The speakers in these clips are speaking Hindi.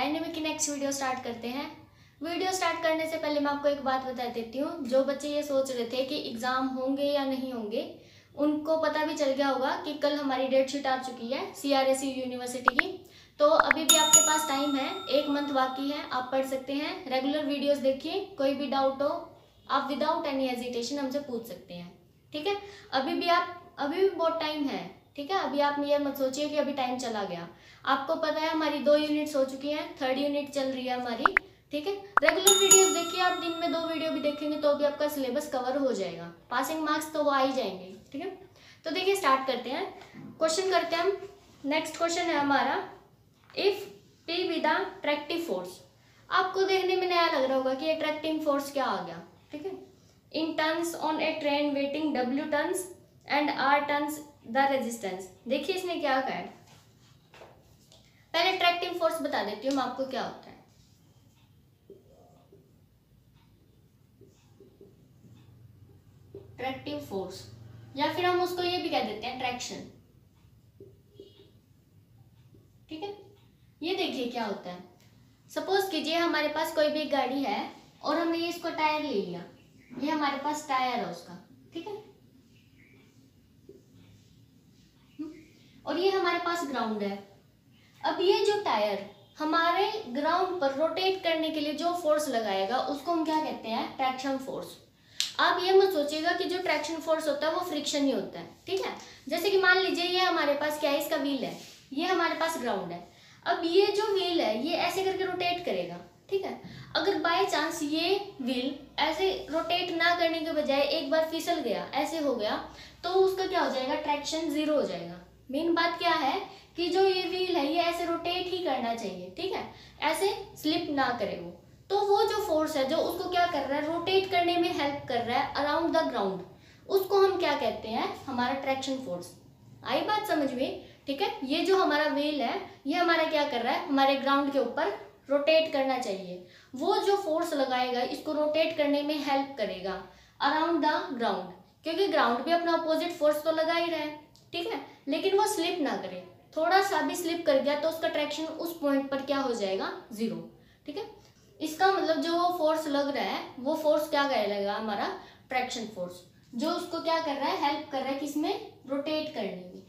डायनेमिक की नेक्स्ट वीडियो स्टार्ट करते हैं। वीडियो स्टार्ट करने से पहले मैं आपको एक बात बता देती हूँ। जो बच्चे ये सोच रहे थे कि एग्ज़ाम होंगे या नहीं होंगे, उनको पता भी चल गया होगा कि कल हमारी डेट शीट आ चुकी है CRSU यूनिवर्सिटी की। तो अभी भी आपके पास टाइम है, 1 मंथ बाकी है, आप पढ़ सकते हैं। रेगुलर वीडियोस देखिए, कोई भी डाउट हो आप विदाउट एनी हेजिटेशन हमसे पूछ सकते हैं, ठीक है। अभी भी बहुत टाइम है, ठीक है। अभी आप ये मत सोचिए कि अभी टाइम चला गया। आपको पता है हमारी 2 यूनिट्स हो चुकी हैं, 3rd यूनिट चल रही है हमारी, ठीक है। रेगुलर वीडियोस देखिए, आप दिन में 2 वीडियो भी देखेंगे तो भी आपका सिलेबस कवर हो जाएगा। पासिंग मार्क्स तो वो आ ही जाएंगे, ठीक है। तो देखिए स्टार्ट करते हैं, क्वेश्चन करते हैं हम। नेक्स्ट क्वेश्चन है हमारा, if P be the tractive force. आपको देखने में नया लग रहा होगा कि अट्रैक्टिंग फोर्स क्या आ गया, ठीक है। In turns on a train waiting W turns and R terms the resistance. देखिए इसने क्या कहा है, पहले अट्रैक्टिंग फोर्स बता देती हूँ मैं आपको क्या होता है। अट्रैक्टिव फोर्स, या फिर हम उसको ये भी कह देते हैं ट्रैक्शन, ठीक है। ये देखिए क्या होता है। सपोज कीजिए हमारे पास कोई भी गाड़ी है और हमने ये इसको टायर ले लिया, ये हमारे पास टायर है उसका, ठीक है। और ये हमारे पास ग्राउंड है। अब ये जो टायर हमारे ग्राउंड पर रोटेट करने के लिए जो फोर्स लगाएगा उसको हम क्या कहते हैं, ट्रैक्शन फोर्स। आप ये मत सोचिएगा कि जो ट्रैक्शन फोर्स होता है वो फ्रिक्शन ही होता है, ठीक है। जैसे कि मान लीजिए ये हमारे पास क्या है, इसका व्हील है, ये हमारे पास ग्राउंड है। अब ये जो व्हील है ये ऐसे करके रोटेट करेगा, ठीक है। अगर बाय चांस ये व्हील ऐसे रोटेट ना करने के बजाय एक बार फिसल गया, ऐसे हो गया, तो उसका क्या हो जाएगा, ट्रैक्शन 0 हो जाएगा। मेन बात क्या है कि जो ये व्हील है ये ऐसे रोटेट ही करना चाहिए, ठीक है, ऐसे स्लिप ना करे वो। तो वो जो फोर्स है जो उसको क्या कर रहा है, रोटेट करने में हेल्प कर रहा है अराउंड द ग्राउंड, उसको हम क्या कहते हैं, हमारा ट्रैक्शन फोर्स। आई बात समझ में, ठीक है। ये जो हमारा व्हील है ये हमारा क्या कर रहा है, हमारे ग्राउंड के ऊपर रोटेट करना चाहिए। वो जो फोर्स लगाएगा इसको रोटेट करने में हेल्प करेगा अराउंड द ग्राउंड, क्योंकि ग्राउंड भी अपना अपोजिट फोर्स तो लगा ही रहा है, ठीक है। लेकिन वो स्लिप ना करे, थोड़ा सा भी स्लिप कर गया तो उसका ट्रैक्शन उस पॉइंट पर क्या हो जाएगा, 0, ठीक है। इसका मतलब जो वो फोर्स लग रहा है वो फोर्स क्या कहलाएगा, हमारा ट्रैक्शन फोर्स, जो उसको क्या कर रहा है, हेल्प कर रहा है किसमें, रोटेट करने में,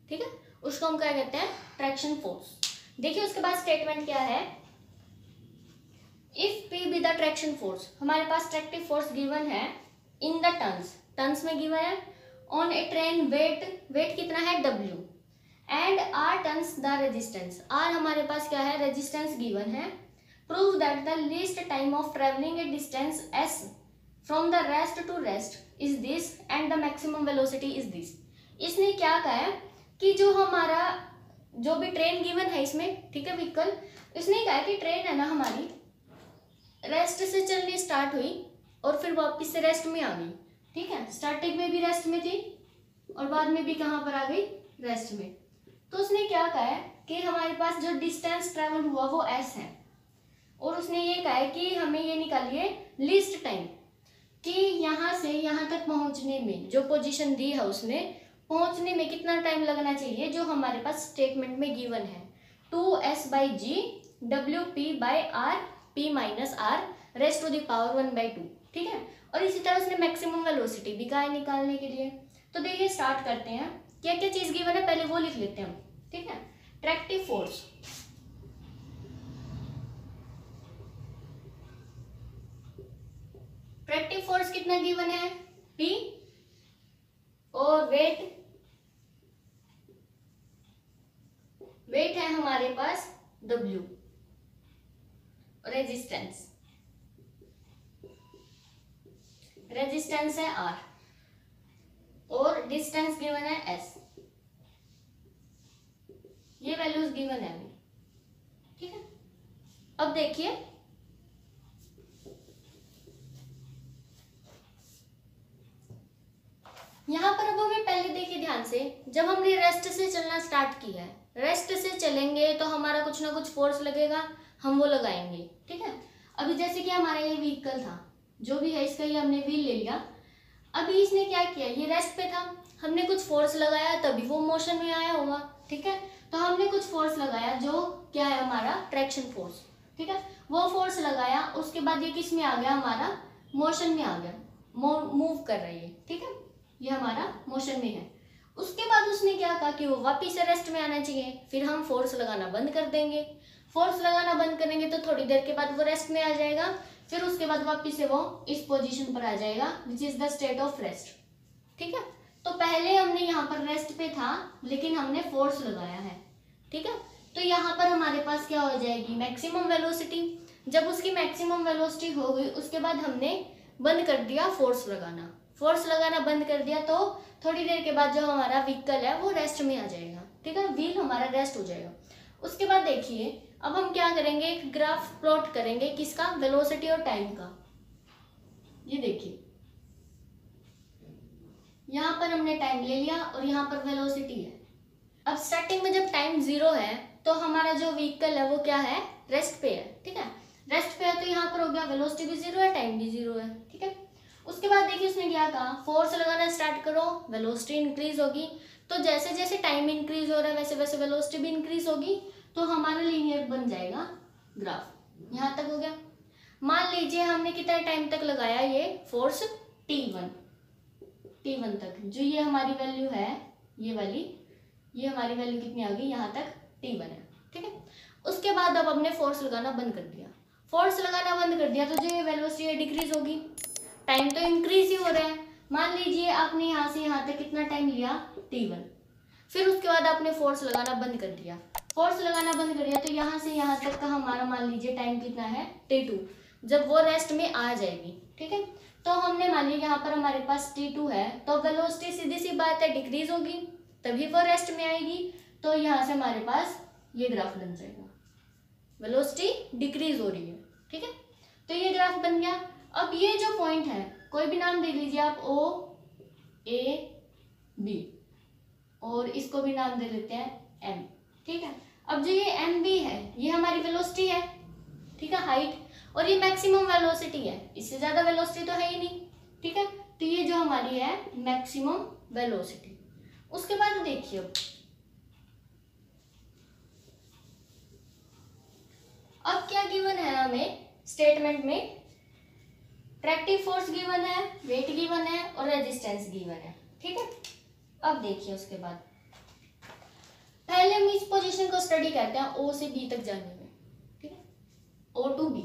ठीक है। उसको हम क्या कहते हैं, ट्रैक्शन फोर्स। देखिए उसके बाद स्टेटमेंट क्या है, if P be the traction force. हमारे पास ट्रैक्टिव फोर्स गिवन है इन द टर्न्स में गिवन है। ऑन ए ट्रेन वेट कितना है, W and R terms the resistance. R हमारे पास क्या है, रेजिस्टेंस गिवन है। Prove that the least time of travelling a distance S from the rest to rest is this and the maximum velocity is this. इसने क्या कहा है कि जो हमारा जो भी ट्रेन गिवन है इसमें, ठीक है, व्हीकल, इसने कहा है कि ट्रेन है ना हमारी रेस्ट से चलनी स्टार्ट हुई और फिर वापस से रेस्ट में आ गई, ठीक है। स्टार्टिंग में भी रेस्ट में थी और बाद में भी कहाँ पर आ गई, रेस्ट में। तो उसने क्या कहा है कि हमारे पास जो डिस्टेंस ट्रेवल हुआ वो S है, और उसने ये कहा है कि हमें ये निकालिए लीस्ट टाइम, कि यहाँ से यहाँ तक पहुँचने में जो पोजीशन दी है उसने, पहुँचने में कितना टाइम लगना चाहिए, जो हमारे पास स्टेटमेंट में गिवन है 2S/g WP/r P - r raised to the power 1/2, ठीक है। और इसी तरह उसने मैक्सिमम वेलोसिटी भी कहा है निकालने के लिए। तो देखिए स्टार्ट करते हैं, क्या क्या चीज गिवन है पहले वो लिख लेते हैं हम, ठीक है। ट्रैक्टिव फोर्स, ट्रैक्टिव फोर्स कितना गिवन है, P, और वेट है हमारे पास W, रेजिस्टेंस है R, और डिस्टेंस गिवन है S। ये वैल्यूज गिवन है अभी, ठीक है। अब देखिए यहाँ पर, अब हमें पहले देखिए ध्यान से, जब हमने रेस्ट से चलना स्टार्ट किया है, रेस्ट से चलेंगे तो हमारा कुछ ना कुछ फोर्स लगेगा, हम वो लगाएंगे, ठीक है। अभी जैसे कि हमारा ये व्हीकल था, जो भी है इसका, ये हमने व्हील ले लिया। अभी इसने क्या किया, ये रेस्ट पे था, हमने कुछ फोर्स लगाया तभी वो मोशन में आया होगा, ठीक है। तो हमने कुछ फोर्स लगाया जो क्या है, हमारा ट्रैक्शन फोर्स। ठीक है, वो फोर्स लगाया, उसके बाद ये किस में आ गया, हमारा मोशन में आ गया, मूव कर रही है, ठीक है, ये हमारा मोशन में है। उसके बाद उसने क्या कहा कि वो वापिस से रेस्ट में आना चाहिए, फिर हम फोर्स लगाना बंद कर देंगे। फोर्स लगाना बंद करेंगे तो थोड़ी देर के बाद वो रेस्ट में आ जाएगा, फिर उसके बाद वापिस से वो इस पोजीशन पर आ जाएगा which is the state of rest, ठीक है। तो पहले हमने यहाँ पर रेस्ट पे था लेकिन हमने फोर्स लगाया है, ठीक है, तो यहाँ पर हमारे पास क्या हो जाएगी, मैक्सिमम वेलोसिटी। जब उसकी मैक्सिमम वेलोसिटी हो गई उसके बाद हमने बंद कर दिया फोर्स लगाना, फोर्स लगाना बंद कर दिया, तो थोड़ी देर के बाद जो हमारा व्हीकल है वो रेस्ट में आ जाएगा, ठीक है, व्हील हमारा रेस्ट हो जाएगा। उसके बाद देखिए अब हम क्या करेंगे, एक ग्राफ प्लॉट करेंगे, किसका, वेलोसिटी और टाइम का। ये देखिए यहाँ पर हमने टाइम ले लिया और यहाँ पर वेलोसिटी है। अब स्टार्टिंग में जब टाइम 0 है तो हमारा जो व्हीकल है वो क्या है, रेस्ट पे है, ठीक है, रेस्ट पे है, तो यहाँ पर हो गया वेलोसिटी भी 0 है, टाइम भी 0 है, ठीक है। उसके बाद देखिए उसने क्या कहा, फोर्स लगाना स्टार्ट करो, वेलोसिटी इंक्रीज होगी, तो जैसे जैसे टाइम इंक्रीज हो रहा है वैसे वैसे वेलोसिटी भी इंक्रीज होगी, तो हमारा लीनियर बन जाएगा ग्राफ। यहाँ तक हो गया। मान लीजिए हमने कितना टाइम तक लगाया ये फोर्स, T1 तक, जो ये हमारी वैल्यू है, ये वाली, ये हमारी वैल्यू कितनी आ गई, यहाँ तक T1 है, ठीक है। उसके बाद अब हमने फोर्स लगाना बंद कर दिया, फोर्स लगाना बंद कर दिया, तो जो ये वेलोसिटी है डिक्रीज होगी, टाइम तो इंक्रीज ही हो रहा है। मान लीजिए आपने यहाँ से यहाँ तक कितना टाइम लिया, T1, फिर उसके बाद आपने फोर्स लगाना बंद कर दिया, फोर्स लगाना बंद कर दिया, तो यहाँ से यहाँ तक का हमारा मान लीजिए टाइम कितना है, T2, जब वो रेस्ट में आ जाएगी, ठीक है, तो हमने मान लिया यहाँ पर हमारे पास T2 है, तो वेलोसिटी सीधी सी बात है डिक्रीज होगी, तभी वो रेस्ट में आएगी, तो यहाँ से हमारे पास ये ग्राफ बन जाएगा, वेलोसिटी डिक्रीज हो रही है, ठीक है, तो ये ग्राफ बन गया। अब ये जो पॉइंट है कोई भी नाम दे लीजिए आप, OAB, और इसको भी नाम दे लेते हैं M, ठीक है। अब जो ये MB है ये हमारी वेलोसिटी है, ठीक है, हाइट, और ये मैक्सिमम वेलोसिटी है, इससे ज्यादा वेलोसिटी तो है ही नहीं, ठीक है, तो ये जो हमारी है मैक्सिमम वेलोसिटी। उसके बाद देखिए अब क्या गिवन है हमें स्टेटमेंट में, ट्रैक्टिव फोर्स गिवन है, वेट गिवन है और रेजिस्टेंस गिवन है, ठीक है। अब देखिए उसके बाद पहले हम इस पोजीशन को स्टडी करते हैं O से B तक जाने में, ठीक है, O to B।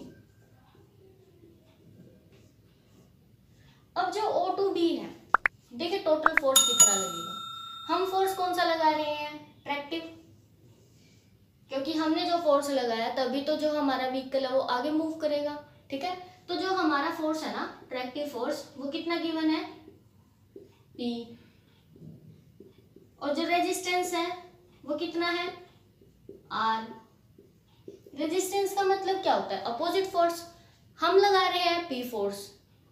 अब जो O to B है, देखिए टोटल फोर्स कितना लगेगा, हम फोर्स कौन सा लगा रहे हैं, ट्रैक्टिव, क्योंकि हमने जो फोर्स लगाया तभी तो जो हमारा व्हीकल है वो आगे मूव करेगा, ठीक है, तो जो हमारा फोर्स है ना, ट्रैक्टिव फोर्स, वो कितना गिवन है, P, और जो रेजिस्टेंस है वो कितना है, R। रेजिस्टेंस का मतलब क्या होता है, अपोजिट फोर्स, हम लगा रहे हैं P फोर्स,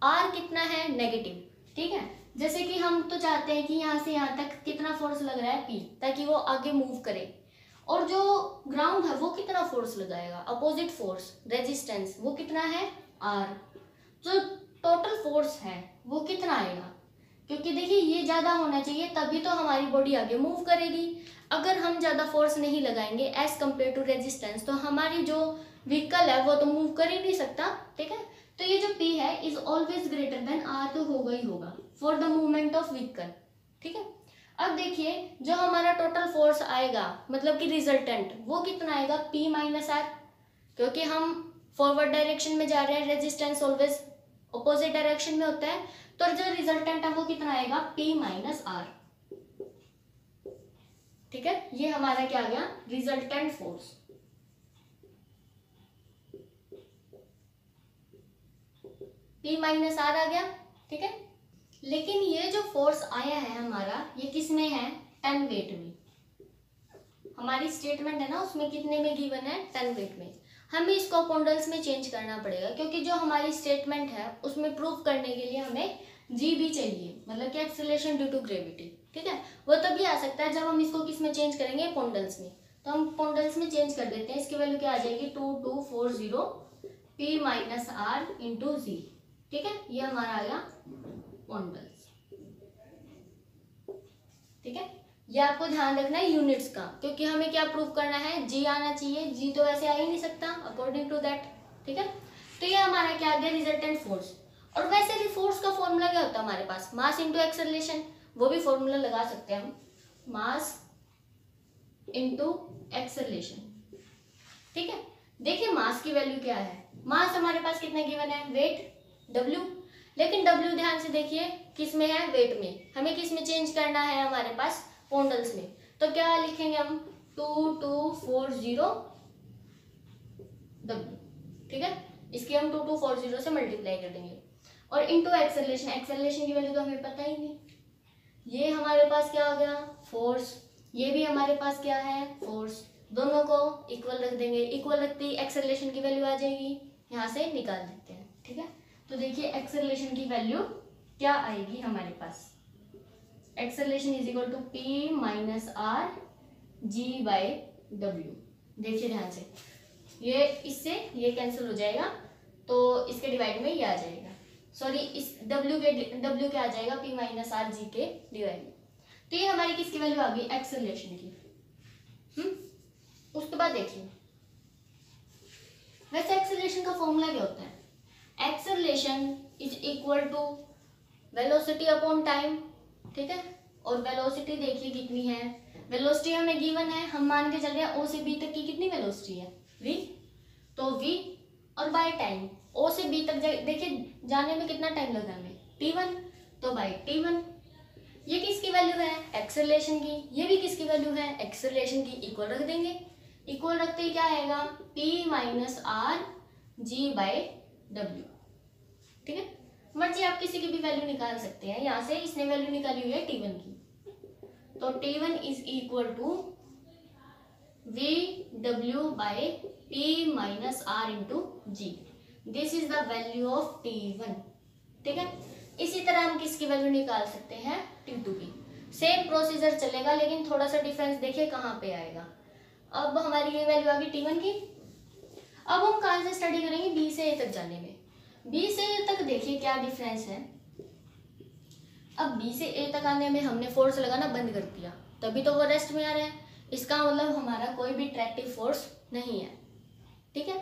R कितना है, नेगेटिव, ठीक है, जैसे कि हम तो चाहते हैं कि यहाँ से यहाँ तक कितना फोर्स लग रहा है P, ताकि वो आगे मूव करे, और जो ग्राउंड है वो कितना फोर्स लगाएगा, अपोजिट फोर्स, रेजिस्टेंस, वो कितना है, R। जो टोटल फोर्स है वो कितना आएगा, क्योंकि देखिए ये ज्यादा होना चाहिए तभी तो हमारी बॉडी आगे मूव करेगी, अगर हम ज्यादा फोर्स नहीं लगाएंगे एज कम्पेयर टू रेजिस्टेंस तो हमारी जो व्हीकल है वो तो मूव कर ही नहीं सकता, ठीक है, तो ये जो P है is always greater than R, तो होगा ही होगा for the movement of vehicle, ठीक है। अब देखिए जो हमारा टोटल फोर्स आएगा, मतलब कि रिजल्टेंट, वो कितना आएगा, P माइनस R, क्योंकि हम फॉरवर्ड डायरेक्शन में जा रहे हैं, रेजिस्टेंस ऑलवेज ऑपोजिट डायरेक्शन में होता है, तो जो रिजल्टेंट है वो कितना आएगा, P माइनस R, ठीक है, ये हमारा क्या आ गया, resultant force. P minus R आ गया, ठीक है। लेकिन ये जो फोर्स आया है हमारा, ये किस में है, 10 वेट में, हमारी स्टेटमेंट है ना उसमें कितने में गिवन है, 10 वेट में, हमें इसको पॉन्डल्स में चेंज करना पड़ेगा, क्योंकि जो हमारी स्टेटमेंट है उसमें प्रूव करने के लिए हमें G भी चाहिए, मतलब कि एक्सेलरेशन ड्यू टू ग्रेविटी, ठीक है, वो तभी आ सकता है जब हम इसको किस में चेंज करेंगे, पॉन्डल्स में, तो हम पॉन्डल्स में चेंज कर देते हैं, इसकी वैल्यू क्या आ जाएगी, 2240 P minus R into G, ठीक है, ये हमारा आ गया पॉन्डल्स, ठीक है। ये आपको ध्यान रखना है यूनिट्स का, क्योंकि हमें क्या प्रूव करना है, जी आना चाहिए, जी तो वैसे आ ही नहीं सकता अकॉर्डिंग टू दैट, ठीक है। तो ये हमारा क्या आ गया, रिजल्टेंट फोर्स। और वैसे भी फोर्स का फॉर्मूला क्या होता है हमारे पास, मास इंटू एक्सेलरेशन, वो भी फॉर्मूला लगा सकते हैं हम, मास इंटू एक्सेलरेशन, ठीक है। देखिए मास की वैल्यू क्या है, मास हमारे पास कितना गिवन है, वेट W, लेकिन W ध्यान से देखिए किस में है, वेट में, हमें किस में चेंज करना है, हमारे पास पोंडल्स में। तो क्या लिखेंगे हम, 2240 W, ठीक है। इसकी हम 2240 से मल्टीप्लाई कर देंगे। और इंटू एक्सेलरेशन, एक्सेलरेशन की वैल्यू तो हमें पता ही नहीं, ये हमारे पास क्या हो गया, फोर्स, ये भी हमारे पास क्या है, फोर्स, दोनों को इक्वल रख देंगे, इक्वल रखते ही एक्सेलरेशन की वैल्यू आ जाएगी, यहाँ से निकाल देते हैं, ठीक है। तो देखिए एक्सेलरेशन की वैल्यू क्या आएगी हमारे पास, acceleration is equal to P minus R G by W. देखिए ध्यान से, ये इससे ये कैंसिल हो जाएगा, तो इसके डिवाइड में ये आ जाएगा, सॉरी इस W क्या आ जाएगा, P माइनस आर जी के डिवाइड में। तो ये हमारी किसकी वैल्यू आ गई, एक्सेलरेशन की। उसके बाद देखिए, वैसे एक्सेलरेशन का फॉर्मूला क्या होता है, acceleration is equal to velocity upon time, ठीक है। और वेलोसिटी देखिए कितनी है, वेलोसिटी हमें गिवन है, हम मान के चल रहे हैं O से B तक की कितनी वेलोसिटी है, V, तो V और बाय टाइम, O से B तक देखिए जाने में कितना टाइम लगा हमें, T1, तो बाय T1। ये किसकी वैल्यू है, एक्सेलरेशन की, ये भी किसकी वैल्यू है, एक्सेलरेशन की, इक्वल रख देंगे, इक्वल रखते ही क्या आएगा, P minus R G by W, ठीक है। मर्जी आप किसी की भी वैल्यू निकाल सकते हैं, यहाँ से इसने वैल्यू निकाली हुई है T1 की, तो T1 is equal to V W by P minus R into G, this is the value of T1, ठीक है। इसी तरह हम किसकी वैल्यू निकाल सकते हैं, T2 की, सेम प्रोसीजर चलेगा, लेकिन थोड़ा सा डिफरेंस देखिए कहाँ पे आएगा। अब हमारी ये वैल्यू आ गई T1 की, अब हम कहाँ से स्टडी करेंगे, B से A तक जाने में। B से A तक देखिए क्या डिफरेंस है, अब B से A तक आने में हमने फोर्स लगाना बंद कर दिया, तभी तो वो रेस्ट में आ रहे हैं, इसका मतलब हमारा कोई भी ट्रैक्टिव फोर्स नहीं है, ठीक है।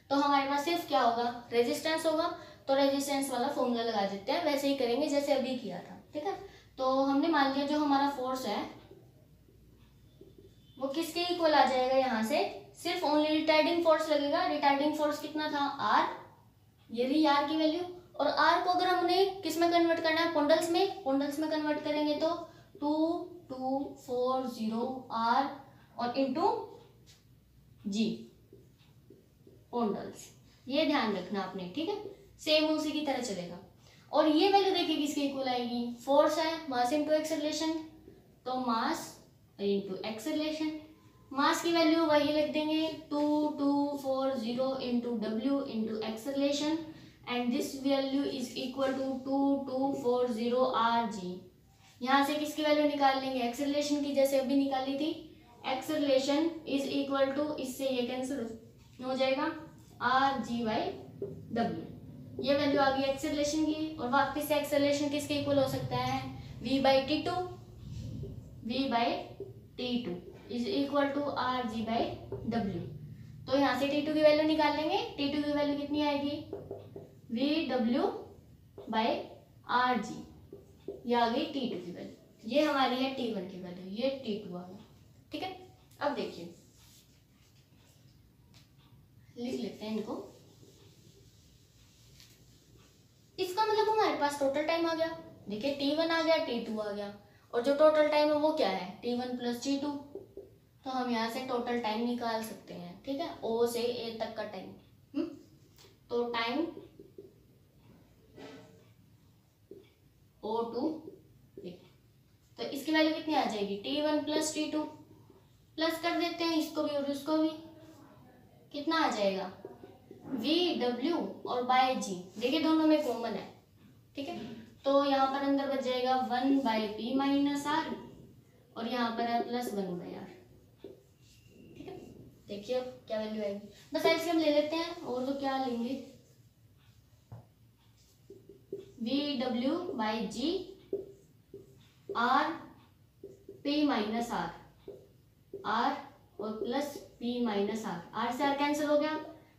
तो हमारे पास सिर्फ क्या होगा, रेजिस्टेंस होगा, तो रेजिस्टेंस वाला फॉर्मूला लगा देते हैं, वैसे ही करेंगे जैसे अभी किया था, ठीक है। तो हमने मान लिया जो हमारा फोर्स है वो किसके इक्वल आ जाएगा, यहाँ से सिर्फ ओनली रिटार्डिंग फोर्स लगेगा, रिटार्डिंग फोर्स कितना था, R, ये रही R की वैल्यू, और R को अगर हमने किस में कन्वर्ट करना है, पोंडल्स में, पोंडल्स में कन्वर्ट करेंगे तो 2240 R और इंटू G पोंडल्स, ये ध्यान रखना आपने, ठीक है। सेम उसी की तरह चलेगा। और ये वैल्यू देखिए किसके इक्वल आएगी, फोर्स है, मास इंटू एक्सेलरेशन, तो मास इंटू एक्सेलरेशन, मास की वैल्यू वही लिख देंगे 2240 into W into acceleration, and this value is equal to 2240 R G. यहाँ से किसकी वैल्यू निकाल लेंगे, एक्सेलरेशन की, जैसे अभी निकाली थी, एक्सेलरेशन इज इक्वल टू, इससे ये कैंसिल हो जाएगा, आर जी बाई डब्ल्यू, ये वैल्यू आ गई एक्सेलरेशन की। और वापस से एक्सेलरेशन किसके इक्वल हो सकता है, v by T2, v by T2 is equal to R G by W. तो यहाँ से T2 की वैल्यू निकाल लेंगे, T2 की वैल्यू कितनी आएगी, v डब्ल्यू बाई आर जी, ये आ गई T2 की वैल्यू, ये हमारी है T1 की वैल्यू, ये T2 आ गया, ठीक है। अब देखिए लिख लेते हैं इनको, इसका मतलब हमारे पास टोटल टाइम आ गया, देखिए T1 आ गया, T2 आ गया, और जो टोटल टाइम है वो क्या है, T1 प्लस T2, तो हम यहाँ से टोटल टाइम निकाल सकते हैं, ठीक है, O से A तक का टाइम। तो टाइम O टू A, तो इसकी वैल्यू कितनी आ जाएगी, T1 प्लस T2, प्लस कर देते हैं इसको भी और उसको भी, कितना आ जाएगा, V W और बाय G, देखिए दोनों में कॉमन है, ठीक है। तो यहाँ पर अंदर बच जाएगा 1 बाई P माइनस R, और यहाँ पर है प्लस 1 बाई R, ठीक है। देखिए अब क्या वैल्यू आएगी, बस ऐसे हम ले लेते हैं, और तो क्या लेंगे, V W by G R P minus R, R और plus P minus R, R से आर कैंसिल हो गया,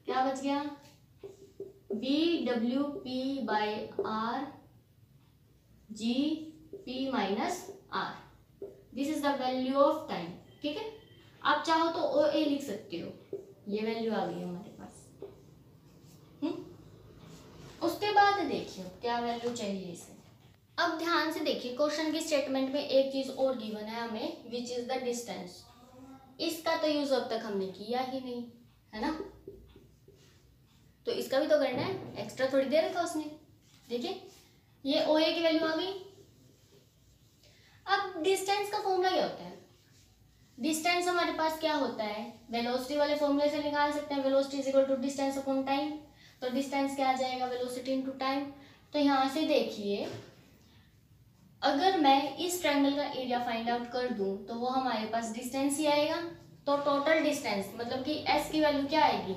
क्या बच गया, B W P by R G P minus R, this is the value of time. ठीक है, आप चाहो तो ओ ए लिख सकते हो, ये वैल्यू आ गई हमारे पास। उसके बाद देखिए क्या वैल्यू चाहिए इसे। अब ध्यान से देखिए, क्वेश्चन की स्टेटमेंट में एक चीज और गिवन है हमें, विच इज द डिस्टेंस। इसका तो यूज अब तक हमने किया ही नहीं है ना, तो इसका भी तो करना है, एक्स्ट्रा थोड़ी दे रखा उसने। देखिए ये ओ ए की वैल्यू आ गई। अब डिस्टेंस का फॉर्मूला क्या होता है, डिस्टेंस हमारे पास क्या होता है, वेलोसिटी वाले फॉर्मूले से निकाल सकते हैं, velocity is equal to distance upon time. तो डिस्टेंस क्या आ जाएगा, वेलोसिटी इनटू टाइम। तो यहाँ से देखिए, अगर मैं इस ट्रायंगल का एरिया फाइंड आउट कर दूं तो वो हमारे पास डिस्टेंस ही आएगा। तो टोटल डिस्टेंस मतलब कि एस की वैल्यू क्या आएगी,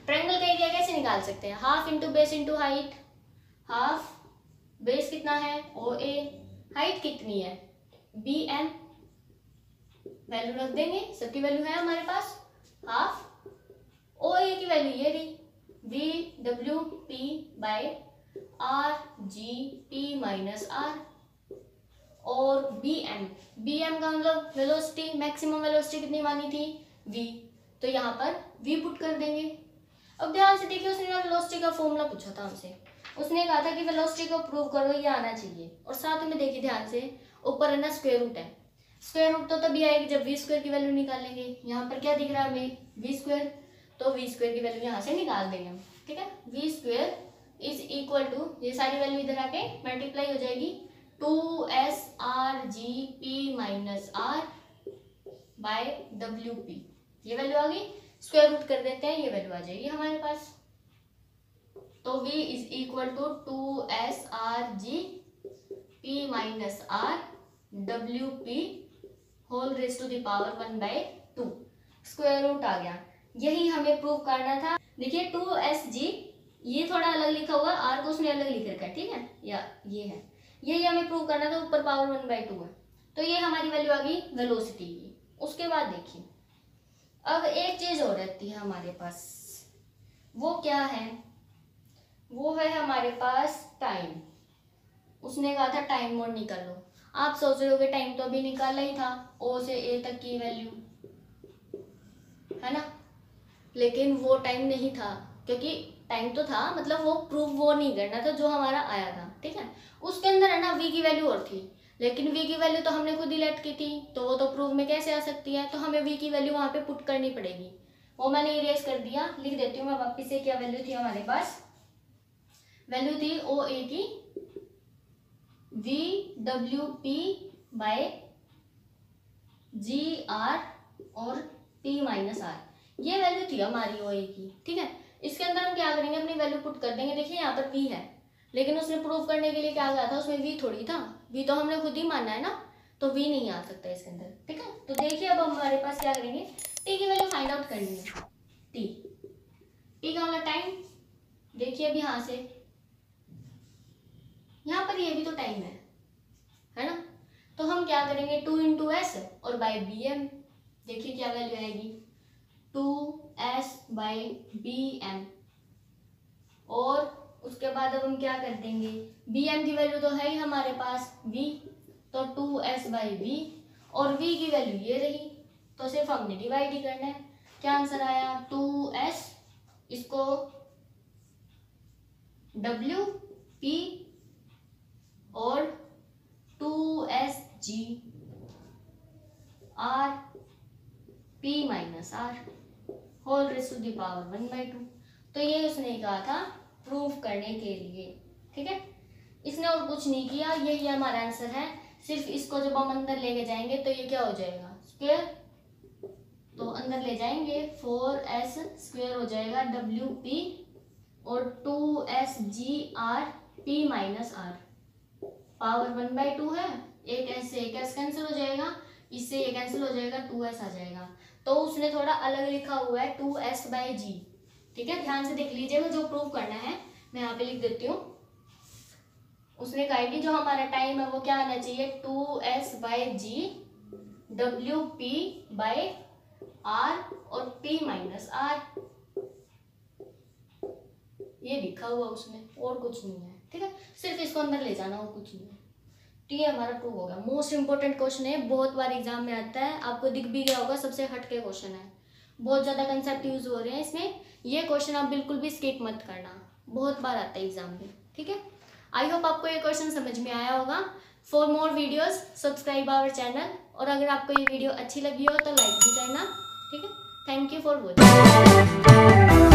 ट्रायंगल का एरिया कैसे निकाल सकते हैं, half into base into height, half base कितना है ओ ए, हाइट कितनी है बी एम, वैल्यू रख देंगे, सबकी वैल्यू है हमारे पास, हाफ ओ ए की वैल्यू ये रही V W P by R G P minus R, और बी एम का मतलब वेलोसिटी, मैक्सिमम वेलोसिटी कितनी मानी थी v, तो यहाँ पर v पुट कर देंगे। अब ध्यान से देखिए, उसने वेलोसिटी का फॉर्मूला पूछा था हमसे, उसने कहा था कि वेलोसिटी को प्रूव करो, ये आना चाहिए। और साथ में देखिए ध्यान से, ऊपर है ना स्क्वायर रूट है, स्क्वायर रूट तो तभी आएगी जब वी स्क्वायर की वैल्यू निकालेंगे। यहाँ पर क्या दिख रहा है हमें, वी स्क्वायर, तो वी स्क्वायर की वैल्यू यहाँ से निकाल देंगे हम। ठीक है, V square is equal to, ये सारी वैल्यू इधर आके मल्टीप्लाई हो जाएगी, 2SRG P minus R by WP, ये वैल्यू आ गई। स्क्वायर रूट कर देते हैं, ये वैल्यू आ जाएगी हमारे पास। तो V is equal to 2SRG P minus R WP whole raise to the power 1/2, square root आ गया। यही हमें प्रूव करना था। देखिए 2SG ये थोड़ा अलग लिखा हुआ, R को उसने अलग लिख रखा है, ठीक है, या ये है, यही हमें प्रूव करना था, ऊपर पावर 1/2 है। तो ये हमारी वैल्यू आ गई वेलोसिटी की। उसके बाद देखिए, अब एक चीज और रहती है हमारे पास, वो क्या है, वो है हमारे पास टाइम। उसने कहा था टाइम मोड निकाल लो। आप सोच रहे होगे टाइम तो अभी निकाला ही था, ओ से ए तक की वैल्यू है ना, लेकिन वो टाइम नहीं था, क्योंकि टाइम तो था, मतलब वो प्रूव वो नहीं करना था जो हमारा आया था। ठीक है, उसके अंदर है ना वी की वैल्यू और थी, लेकिन वी की वैल्यू तो हमने खुद ही लेट की थी, तो वो तो प्रूव में कैसे आ सकती है, तो हमें वी की वैल्यू वहां पे पुट करनी पड़ेगी। वो मैंने इरेज कर दिया, लिख देती हूँ मैं वापिस से, क्या वैल्यू थी हमारे पास, वैल्यू थी ओ ए की V W P by G R और पी माइनस आर, ये वैल्यू थी हमारी ओ ए की। ठीक है, इसके अंदर हम क्या करेंगे, अपनी वैल्यू पुट कर देंगे। देखिए यहाँ पर वी है, लेकिन उसने प्रूव करने के लिए क्या कहा था, उसमें वी थोड़ी था, वी तो हमने खुद ही माना है ना, तो वी नहीं आ सकता इसके अंदर। ठीक है, तो देखिए अब हमारे पास क्या करेंगे, टी की वैल्यू फाइंड आउट करनी है। टी का मतलब टाइम। देखिए अब यहाँ से, यहाँ पर ये भी तो टाइम है ना, तो हम क्या करेंगे, 2 इंटू एस और बाई बी एम। देखिए क्या वैल्यू आएगी, 2s बाई बी एम, और उसके बाद अब हम क्या कर देंगे, बी एम की वैल्यू तो है ही हमारे पास v, तो 2s बाई v, और v की वैल्यू ये रही, तो सिर्फ हमने डिवाइड ही करना है। क्या आंसर आया, 2s, इसको WP और 2SG R P minus R whole raise to the power 1/2। तो ये उसने कहा था प्रूफ करने के लिए। ठीक है, इसने और कुछ नहीं किया, यही हमारा आंसर है। सिर्फ इसको जब हम अंदर लेके जाएंगे तो ये क्या हो जाएगा, स्क्वायर, तो अंदर ले जाएंगे 4s स्क्वायर हो जाएगा WP और 2SGR P minus are, power 1/2 है, एक एस से एक एस कैंसिल हो जाएगा, इससे ये कैंसिल हो जाएगा, 2s आ जाएगा। तो उसने थोड़ा अलग लिखा हुआ है 2s बाई जी। ठीक है, ध्यान से देख लीजिएगा, जो प्रूव करना है मैं यहाँ पे लिख देती हूँ। उसने कहा कि जो हमारा टाइम है वो क्या आना चाहिए, 2s by G W P by R और पी माइनस आर, ये लिखा हुआ उसमें, और कुछ नहीं है। ठीक है, सिर्फ इसको अंदर ले जाना और कुछ नहीं है। तो ये हमारा प्रूव हो गया। मोस्ट इंपॉर्टेंट क्वेश्चन है, बहुत बार एग्जाम में आता है, आपको दिख भी गया होगा, सबसे हटके क्वेश्चन है, बहुत ज़्यादा कंसेप्ट यूज हो रहे हैं इसमें। ये क्वेश्चन आप बिल्कुल भी स्किप मत करना, बहुत बार आता है एग्जाम में। ठीक है, आई होप आपको ये क्वेश्चन समझ में आया होगा। For more videos subscribe our channel, और अगर आपको ये वीडियो अच्छी लगी हो तो लाइक भी करना। ठीक है, थैंक यू फॉर वॉचिंग।